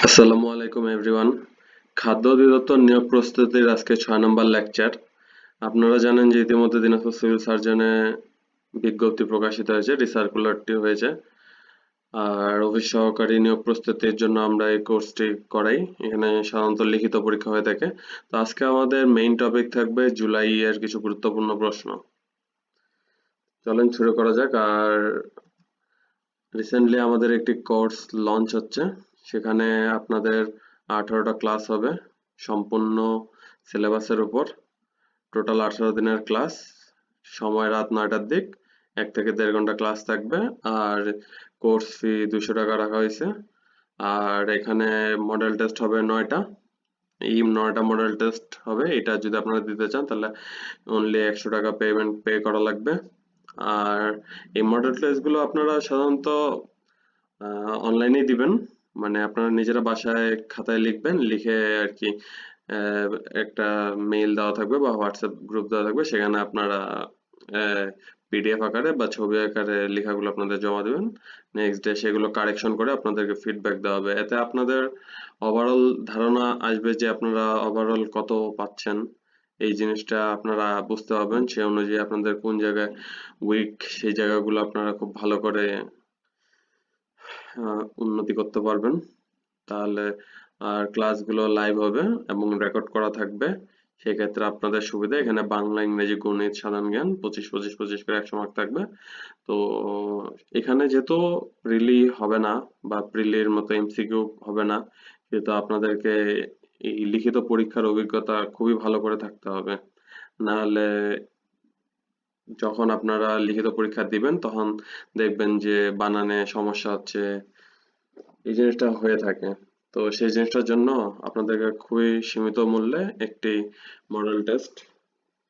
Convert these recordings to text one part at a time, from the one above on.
আসসালামু আলাইকুম এভরিওয়ান। খাদ্য অধিদপ্তর নিয়োগ প্রস্তুতির আজকে 6 নম্বর লেকচার। আপনারা জানেন যে ইতিমধ্যে দিনাজপুর সিভিল সার্জনে বিজ্ঞপ্তি প্রকাশিত হয়েছে, রিসার্কুলারটি হয়েছে। আর অফিস সহকারী নিয়োগ প্রস্তুতির জন্য আমরা এই কোর্সটি করাই। এখানে সাধারণত লিখিত পরীক্ষা হয়ে থাকে। তো আজকে আমাদের মেইন টপিক থাকবে জুলাই এর কিছু গুরুত্বপূর্ণ প্রশ্ন। চলেন শুরু করা যাক। আর রিসেন্টলি আমাদের একটি কোর্স লঞ্চ হচ্ছে, সেখানে আপনাদের 18টা ক্লাস হবে সম্পূর্ণ সিলেবাসের উপর। টোটাল 18 দিনের ক্লাস, সময় রাত 9টার দিক, 1 থেকে 1.5 ঘন্টা ক্লাস থাকবে। আর কোর্স ফি 200 টাকা রাখা হয়েছে। আর এখানে মডেল টেস্ট হবে 9টা। এই 9টা মডেল টেস্ট হবে। এটা যদি আপনারা দিতে চান তাহলে অনলি 100 টাকা পে করা লাগবে। আর এই মডেল টেস্ট গুলো আপনারা সাধারণত অনলাইনেই দিবেন, মানে আপনারা নিজেরা বাসায় খাতায় লিখবেন, লিখে আর কি আহ, একটা মেইল দেওয়া থাকবে বা হোয়াটসঅ্যাপ গ্রুপ দেওয়া থাকবে, সেখানে আপনারা পিডিএফ আকারে বা ছবি আকারে লেখাগুলো আপনাদের জমা দেবেন। নেক্সট ডে সেগুলো কারেকশন করে আপনাদেরকে ফিডব্যাক দেওয়া হবে। এতে আপনাদের ওভারঅল ধারণা আসবে যে আপনারা ওভারঅল কত পাচ্ছেন। এই জিনিসটা আপনারা বুঝতে পারবেন, সেই অনুযায়ী আপনাদের কোন জায়গায় উইক, সেই জায়গাগুলো আপনারা খুব ভালো করে উন্নতি করতে পারবেন। তাহলে আর ক্লাসগুলো লাইভ হবে এবং রেকর্ড করা থাকবে। সেক্ষেত্রে আপনাদের সুবিধা, এখানে বাংলা, ইংরেজি, গণিত, সাধারণ জ্ঞান 25 করে 100 মার্ক থাকবে। তো এখানে যেহেতু প্রিলি হবে না বা প্রিলির মতো এমসিকিউ হবে না, সেহেতু আপনাদেরকে এই লিখিত পরীক্ষার অভিজ্ঞতা খুবই ভালো করে থাকতে হবে। না হলে যখন আপনারা লিখিত পরীক্ষা দিবেন তখন দেখবেন যে বানানে সমস্যা হচ্ছে, এই জিনিসটা হয়ে থাকে। তো সেই জিনিসটার জন্য আপনাদেরকে খুবই সীমিত মূল্যে একটি মডেল টেস্ট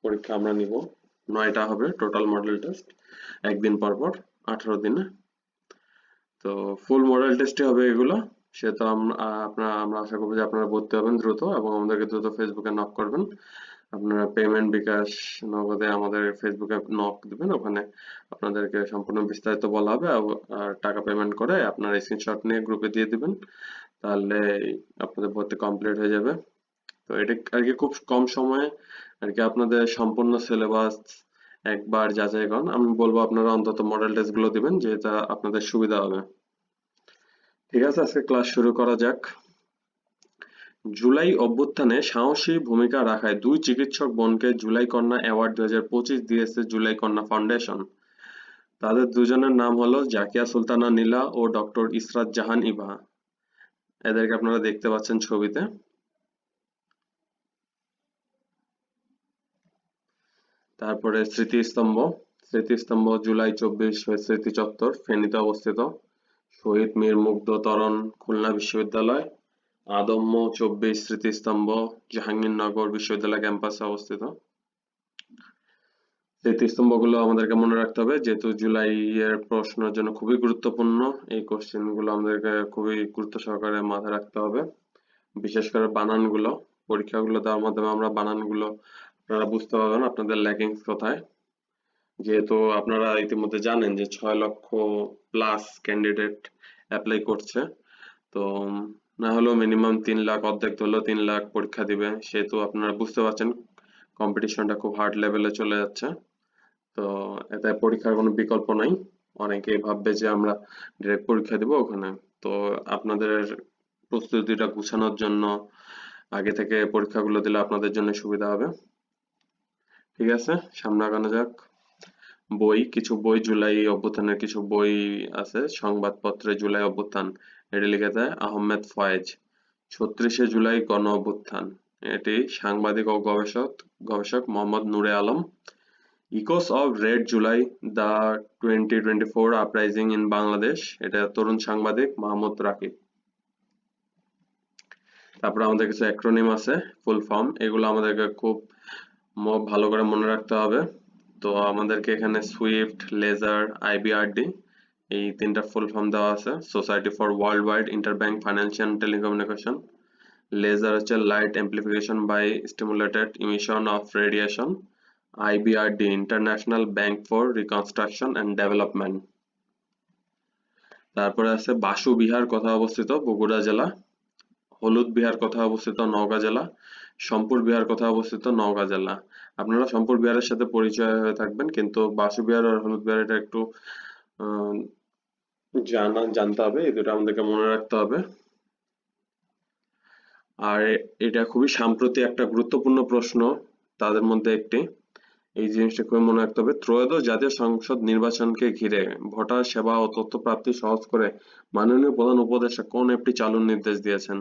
পরীক্ষা আমরা নিব। 9টা হবে টোটাল মডেল টেস্ট, একদিন পর পর, 18 দিনে। তো ফুল মডেল টেস্টই হবে এগুলো। সেহেতু আমরা আশা করবো যে আপনারা ভর্তি হবেন দ্রুত এবং আমাদেরকে দ্রুত ফেসবুকে নক করবেন। আপনারা পেমেন্ট, বিকাশ, নগদে আমাদের ফেসবুকে নক দিবেন, ওখানে আপনাদেরকে সম্পূর্ণ বিস্তারিত বলা হবে। আর টাকা পেমেন্ট করে আপনার স্ক্রিনশট নিয়ে গ্রুপে দিয়ে দিবেন, তাহলে আপনাদের ভর্তি কমপ্লিট হয়ে যাবে। তো এটা আর কি খুব কম সময়ে আর কি আপনাদের সম্পূর্ণ সিলেবাস একবার যাচাই করুন। আমি বলবো আপনারা অন্তত মডেল টেস্ট গুলো দিবেন, যেটা আপনাদের সুবিধা হবে। ঠিক আছে, আজকে ক্লাস শুরু করা যাক। জুলাই অভ্যুত্থানে সাহসী ভূমিকা রাখায় 2 চিকিৎসক বোনকে জুলাই কন্যা অ্যাওয়ার্ড 2025 দিয়েছে জুলাই কন্যা ফাউন্ডেশন। তাদের দুজনের নাম হলো জাকিয়া সুলতানা নীলা ও ডক্টর ইসরাত জাহান ইভা। এদেরকে আপনারা দেখতে পাচ্ছেন ছবিতে। তারপরে স্মৃতিস্তম্ভ। স্মৃতিস্তম্ভ জুলাই 24 স্মৃতি চত্বর, ফেনীতে অবস্থিত। শহীদ মীর মুগ্ধ ত্বরণ, খুলনা বিশ্ববিদ্যালয়। আদম্য 24 স্মৃতিস্তম্ভ, জাহাঙ্গীরনগর বিশ্ববিদ্যালয় ক্যাম্পাসে অবস্থিত। স্মৃতিস্তম্ভগুলো আমাদেরকে মনে রাখতে হবে, যেহেতু জুলাই এর প্রশ্নের জন্য খুবই গুরুত্বপূর্ণ। এই কোশ্চেন গুলো আমাদেরকে খুবই গুরুত্ব সহকারে মাথায় রাখতে হবে। বিশেষ করে বানানগুলো, পরীক্ষাগুলো দেওয়ার মাধ্যমে আমরা বানানগুলো আপনারা বুঝতে পারবেন আপনাদের ল্যাকিংস কোথায়। যেহেতু আপনারা ইতিমধ্যে জানেন যে 6 লক্ষ প্লাস ক্যান্ডিডেট অ্যাপ্লাই করছে। তো না হলেও মিনিমাম 3 লাখ, অর্ধেক ধরলেও 3 লাখ পরীক্ষা দিবে। সেহেতু আপনারা বুঝতে পারছেন কম্পিটিশনটা খুব হার্ড লেভেলে চলে যাচ্ছে। তো এতে পরীক্ষার কোনো বিকল্প নাই। অনেকেই ভাববে যে আমরা ডিরেক্ট পরীক্ষা দিব ওখানে। তো আপনাদের প্রস্তুতিটা গুছানোর জন্য আগে থেকে পরীক্ষাগুলো দিলে আপনাদের জন্য সুবিধা হবে। ঠিক আছে, সামনে আগানো যাক। কিছু বই, জুলাই অভ্যুত্থানের কিছু বই আছে। সংবাদপত্রে জুলাই অভ্যুত্থান, এটি লিখেছে আহমেদ ফয়েজ। 36শে জুলাই গণ অভ্যুত্থান, এটি সাংবাদিক ও গবেষক Mohammad Nure Alam. Echoes of red July, the 2024 uprising in Bangladesh, এটা তরুণ সাংবাদিক মাহমুদ রাকিব। তারপরে আমাদের কিছু অ্যাক্রোনিম আছে, ফুল ফর্ম, এগুলো আমাদেরকে খুব ভালো করে মনে রাখতে হবে। তো আমাদেরকে এখানে সুইফট, লেজার, আইবিআরডি, এই 3টা ফুল ফর্ম দেওয়া আছে। Society for world wide interbank financial telecommunication. Laser হচ্ছে light amplification by stimulated emission of radiation. IBRD international bank for reconstruction and development. তারপরে আছে বাসু বিহার, কোথায় অবস্থিত? বগুড়া জেলা। হলুদ বিহার কোথায় অবস্থিত? নওগাঁ জেলা। সম্পুর বিহার কোথায় অবস্থিত? নওগাঁ জেলা। আপনারা সম্পুর বিহারের সাথে পরিচয় হয়ে থাকবেন, কিন্তু বাসু বিহার আর হলুদ বিহার এটা একটু আহ, জানতে হবে, এই দুটো আমাদেরকে মনে রাখতে হবে। আর এটা খুবই সাম্প্রতিক একটা গুরুত্বপূর্ণ প্রশ্ন তাদের মধ্যে একটি। এই জিনিসটা খুবই মনে রাখতে হবে। ত্রয়োদশ জাতীয় সংসদ নির্বাচনকে ঘিরে ভোটার সেবা ও তথ্য প্রাপ্তি সহজ করে মাননীয় প্রধান উপদেষ্টা কোন অ্যাপটি চালুর নির্দেশ দিয়েছেন?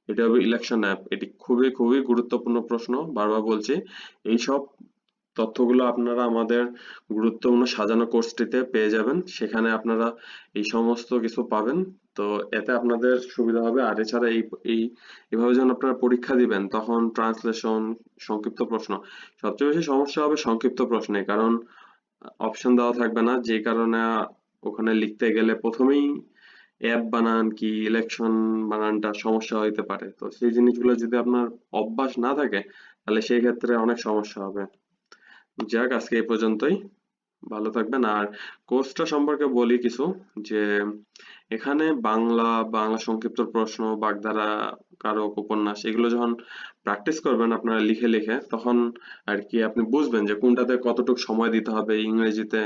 এটা হবে ইলেকশন অ্যাপ। এটি খুবই খুবই গুরুত্বপূর্ণ প্রশ্ন, বারবার বলছি। এইসব তথ্যগুলো আপনারা আমাদের গুরুত্বপূর্ণ সাজানো কোর্সটিতে পেয়ে যাবেন, সেখানে আপনারা এই সমস্ত কিছু পাবেন। তো এতে আপনাদের সুবিধা হবে। আর এছাড়া এই এভাবে যখন আপনারা পরীক্ষা দিবেন তখন ট্রান্সলেশন, সংক্ষিপ্ত প্রশ্ন, সবচেয়ে বেশি সমস্যা হবে সংক্ষিপ্ত প্রশ্নে, কারণ অপশন দেওয়া থাকবে না, যে কারণে ওখানে লিখতে গেলে প্রথমেই অ্যাপ বানান কি ইলেকশন বানানটা সমস্যা হইতে পারে। তো সেই জিনিসগুলো যদি আপনার অভ্যাস না থাকে তাহলে সেই ক্ষেত্রে অনেক সমস্যা হবে। যাক, আজকে এই পর্যন্তই। ভালো থাকবেন। আর কোর্সটা সম্পর্কে বলি কিছু, যে এখানে বাংলা সংক্ষিপ্ত প্রশ্ন, বাগধারা, কারক, উপন্যাস এগুলো যখন প্র্যাকটিস করবেন আপনারা লিখে লিখে, তখন আর কি আপনি বুঝবেন যে কোনটাতে কতটুকু সময় দিতে হবে, ইংরেজিতে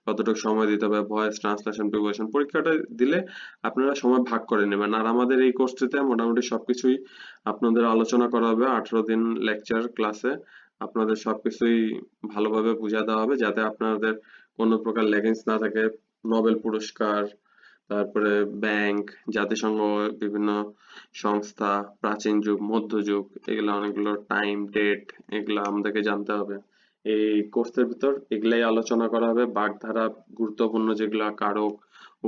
কতটুকু সময় দিতে হবে, ভয়েস ট্রান্সলেশন, প্রিপারেশন। পরীক্ষাটা দিলে আপনারা সময় ভাগ করে নেবেন। আর আমাদের এই কোর্সটিতে মোটামুটি সবকিছুই আপনাদের আলোচনা করা হবে 18 দিন লেকচার ক্লাসে। আপনাদের সবকিছুই ভালোভাবে বুঝিয়ে দেওয়া হবে, যাতে আপনাদের কোনো প্রকার ল্যাকিংস না থাকে। নোবেল পুরস্কার, তারপরে ব্যাংক, জাতিসংঘ, বিভিন্ন সংস্থা, প্রাচীন যুগ, মধ্যযুগ, এগুলা অনেকগুলো টাইম, ডেট, এগুলা আমাদেরকে জানতে হবে। এই কোর্সের ভিতর এগুলাই আলোচনা করা হবে। বাগধারা গুরুত্বপূর্ণ যেগুলা, কারক,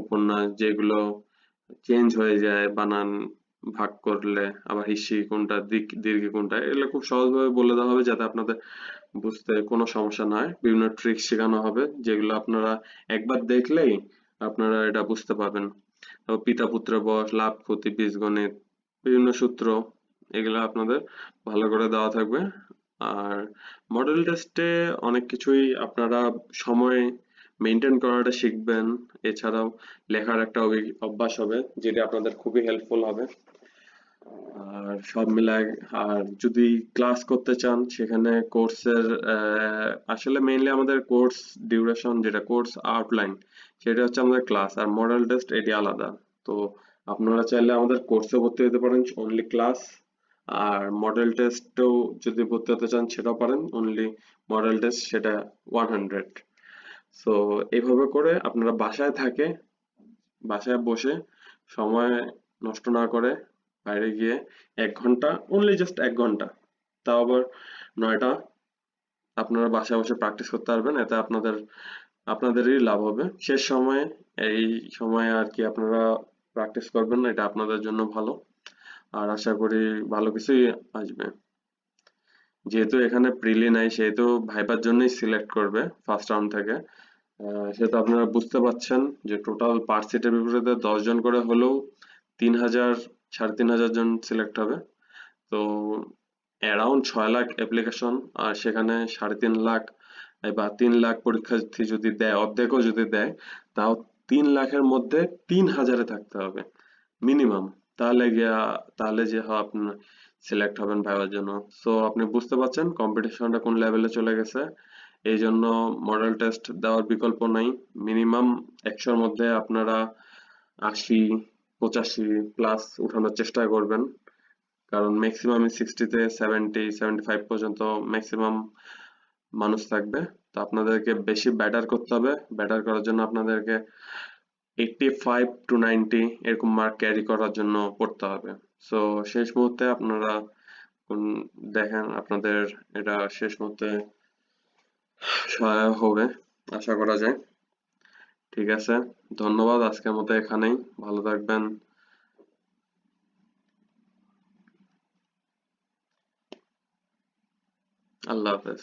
উপন্যাস যেগুলো চেঞ্জ হয়ে যায় বানান ভাগ করলে, আবার হিস্যি কোনটা, দীর্ঘি কোনটা, এগুলো খুব সহজভাবে বলে দেওয়া হবে যাতে আপনাদের বুঝতে কোনো সমস্যা না হয়। বিভিন্ন ট্রিক শেখানো হবে যেগুলো আপনারা একবার দেখলেই আপনারা এটা বুঝতে পারবেন। তারপর পিতা পুত্র বস, লাভ ক্ষতি, বীজগণিত, বিভিন্ন সূত্র, এগুলো আপনাদের ভালো করে দেওয়া থাকবে। আর মডেল টেস্টে অনেক কিছুই আপনারা সময় মেনটেন করাটা শিখবেন। এছাড়াও লেখার একটা অভ্যাস হবে, যেটা আপনাদের খুবই হেল্পফুল হবে। আর সব মিলায়, আর যদি ক্লাস করতে চান সেখানে কোর্সের আসলে মেইনলি আমাদের কোর্স ডিউরেশন, যেটা কোর্স আউটলাইন, সেটা হচ্ছে আমাদের ক্লাস, আর মডেল টেস্ট এটি আলাদা। তো আপনারা চাইলে আমাদের কোর্সে ভর্তি হতে পারেন অনলি ক্লাস, আর মডেল টেস্টেও যদি ভর্তি হতে চান সেটাও পারেন অনলি মডেল টেস্ট, সেটা 100। সো এইভাবে করে আপনারা বাসায় বসে সময় নষ্ট না করে বাইরে গিয়ে 1 ঘন্টা, অনলি জাস্ট 1 ঘন্টা, তাও আবার 9টা, আপনারা বাসায় বসে প্র্যাকটিস করতে পারবেন। এতে আপনাদেরই লাভ হবে। শেষ সময়ে এই সময়ে আর কি আপনারা প্র্যাকটিস করবেন, এটা আপনাদের জন্য ভালো। আর আশা করি ভালো কিছুই আসবে। যেহেতু এখানে প্রিলি নাই, সেহেতু ভাইবার জন্যই সিলেক্ট করবে ফার্স্ট রাউন্ড থেকে। সেটা আপনারা বুঝতে পারছেন যে টোটাল পার সিটের বিপরীতে 10 জন করে হলেও 3,000, 3,500 জন সিলেক্ট হবে। তো অ্যারাউন্ড 6 লাখ অ্যাপ্লিকেশন, আর সেখানে 3.5 লাখ বা 3 লাখ পরীক্ষার্থী যদি দেয়, অর্ধেকও যদি দেয়, তাও 3 লাখের মধ্যে 3,000-এ থাকতে হবে মিনিমাম। তাহলে যে আপনি সিলেক্ট হবেন ভাইবার জন্য। সো আপনি বুঝতে পারছেন কম্পিটিশনটা কোন লেভেলে চলে গেছে। এই জন্য মডেল টেস্ট দেওয়ার বিকল্প নাই। মিনিমাম 100-র মধ্যে আপনারা 80, 85 প্লাস উঠানোর চেষ্টা করবেন, কারণ ম্যাক্সিমাম 60 থেকে 70, 75 পর্যন্ত ম্যাক্সিমাম মানুষ থাকবে। তো আপনাদেরকে বেশি ব্যাটার করতে হবে। ব্যাটার করার জন্য আপনাদেরকে 85 to 90 এরকম মার্ক ক্যারি করার জন্য পড়তে হবে। সো শেষ মুহূর্তে আপনারা দেখেন আপনাদের এটা শেষ মুহূর্তে সহায়ক হবে আশা করা যায়। ঠিক আছে, ধন্যবাদ। আজকের মতো এখানেই। ভালো থাকবেন। আল্লাহ হাফেজ।